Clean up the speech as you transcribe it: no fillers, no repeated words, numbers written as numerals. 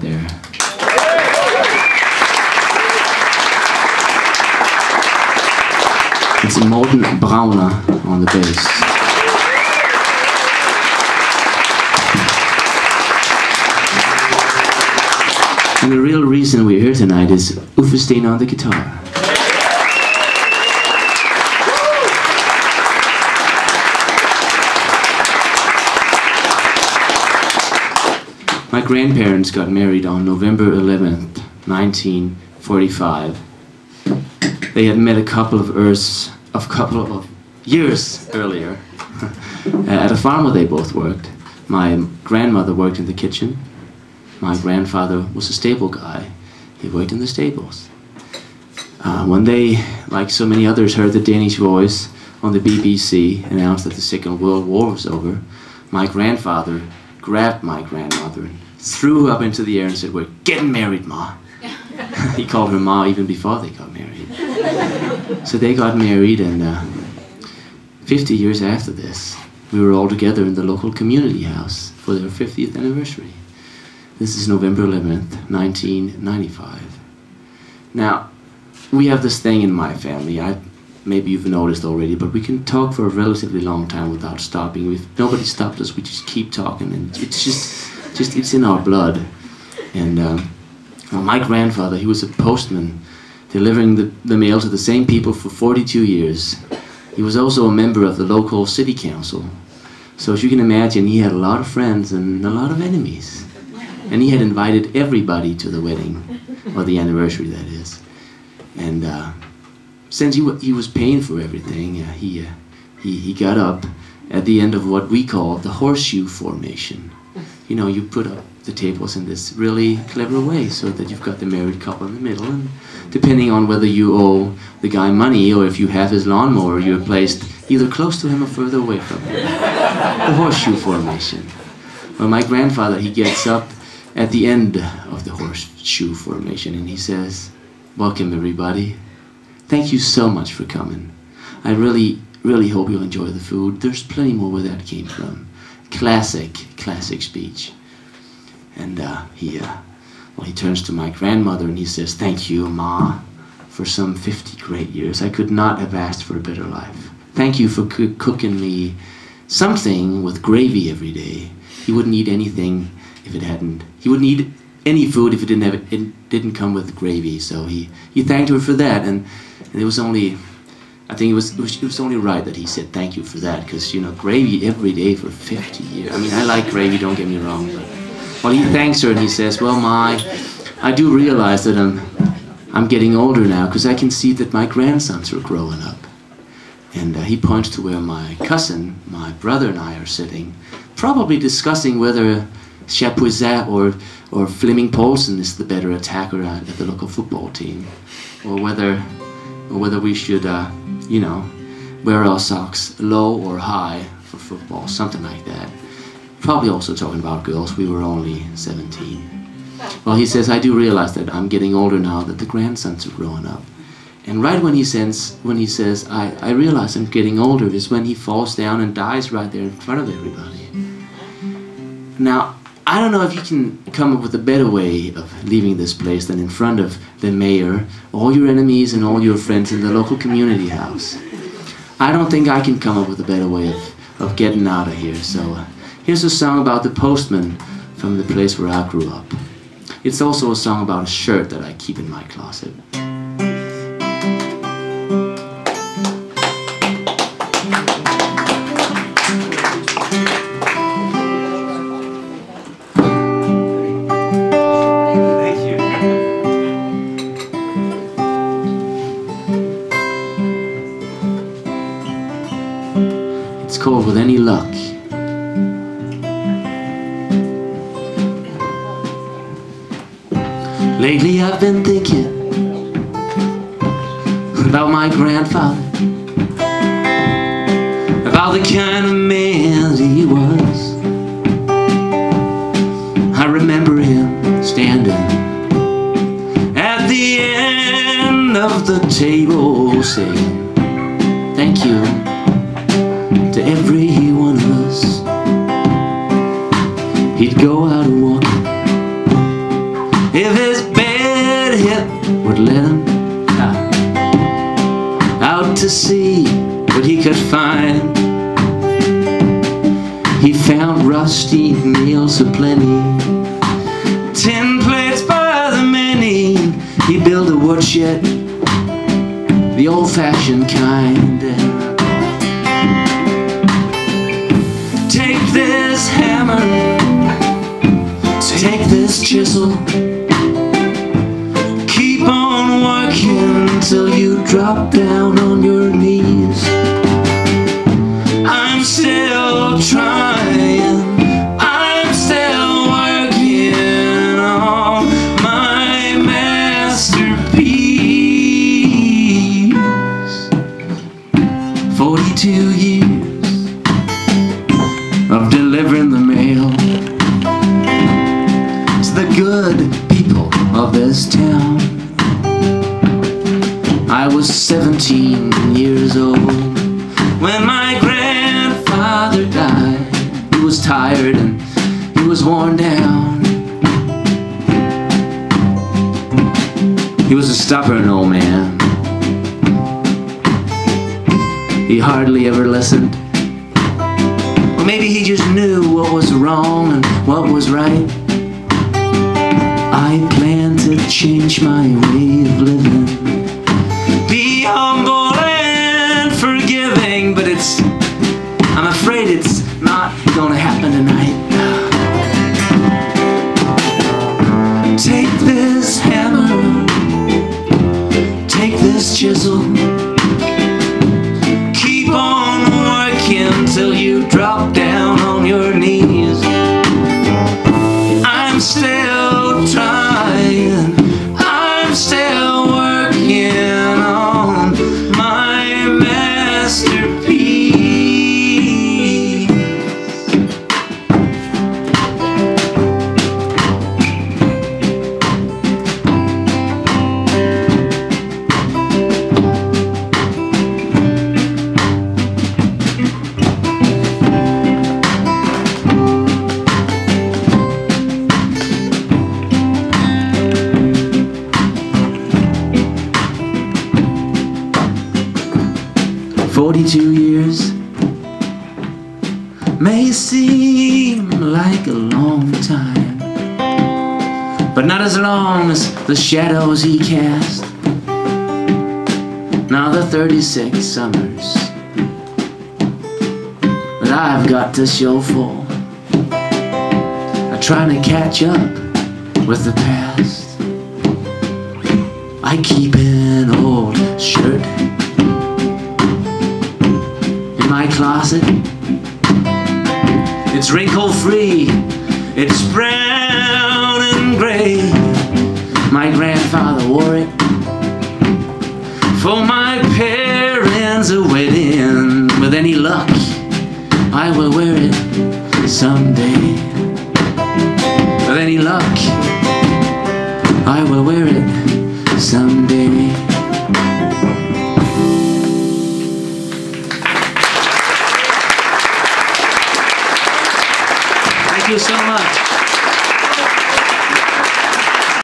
there. It's Morten Brauner on the bass. And the real reason we're here tonight is Uffe Steen on the guitar. My grandparents got married on November 11th, 1945. They had met a couple of years earlier at a farm where they both worked. My grandmother worked in the kitchen. My grandfather was a stable guy. He worked in the stables. When they, like so many others, heard the Danish voice on the BBC announce that the Second World War was over, my grandfather grabbed my grandmother and threw her up into the air and said, "We're getting married, Ma." He called her Ma even before they got married. So they got married, and 50 years after this, we were all together in the local community house for their 50th anniversary. This is November 11th, 1995. Now, we have this thing in my family. Maybe you've noticed already, but we can talk for a relatively long time without stopping. If nobody stopped us, we just keep talking, and it's just it's in our blood. And my grandfather, he was a postman, delivering the mail to the same people for 42 years. He was also a member of the local city council. So as you can imagine, he had a lot of friends and a lot of enemies. And he had invited everybody to the wedding, or the anniversary, that is. And since he was paying for everything, he got up at the end of what we call the horseshoe formation. You know, you put up the tables in this really clever way so that you've got the married couple in the middle, and depending on whether you owe the guy money or if you have his lawnmower, you're placed either close to him or further away from him. The horseshoe formation. Well, my grandfather, he gets up at the end of the horseshoe formation and he says, "Welcome everybody. Thank you so much for coming. I really hope you'll enjoy the food. There's plenty more where that came from." Classic speech. And he turns to my grandmother and he says, "Thank you, Ma, for some 50 great years. I could not have asked for a better life. Thank you for cooking me something with gravy every day." He wouldn't eat anything if it hadn't. He wouldn't eat any food if it didn't come with gravy. So he thanked her for that, and it was only. I think it was only right that he said thank you for that, because, you know, gravy every day for 50 years. I mean, I like gravy, don't get me wrong, but well, he thanks her and he says, "Well, Ma, I do realize that I'm getting older now, because I can see that my grandsons are growing up." And he points to where my cousin, my brother, and I are sitting, probably discussing whether Chapuisat or Flemming Poulsen is the better attacker at the local football team, or whether we should, wear our socks low or high for football, something like that. Probably also talking about girls. We were only 17. Well, he says, "I do realize that I'm getting older now, that the grandsons are growing up." And right when he says, I realize I'm getting older, is when he falls down and dies right there in front of everybody. Now, I don't know if you can come up with a better way of leaving this place than in front of the mayor, all your enemies, and all your friends in the local community house. I don't think I can come up with a better way of getting out of here. So here's a song about the postman from the place where I grew up. It's also a song about a shirt that I keep in my closet. Called With Any Luck. Lately I've been thinking about my grandfather, about the kind of man he was. I remember him standing at the end of the table saying, "Thank you to every one of us." He'd go out walking if his bad hip would let him out to see what he could find. He found rusty nails aplenty, tin plates by the many. He built a woodshed, the old-fashioned kind. Take this hammer, take this chisel, keep on working till you drop down on your knees. I'm still trying, I'm still working on my masterpiece. 42 years of delivering the mail to the good people of this town. I was 17 years old when my grandfather died. He was tired and he was worn down. He was a stubborn old man. He hardly ever listened. Or maybe he just knew what was wrong and what was right. I plan to change my way of living, be humble and forgiving, but I'm afraid it's not gonna happen tonight. Take this hammer, take this chisel, keep on working till you drop down on your knees. I'm still trying, I'm still working on my masterpiece. 42 years may seem like a long time, but not as long as the shadows he cast. Now the 36 summers that I've got to show for are trying to catch up with the past. I keep an old shirt in my closet. It's wrinkle-free, it's brown and gray. My grandfather wore it for my parents' wedding. With any luck, I will wear it someday. With any luck, I will wear it someday.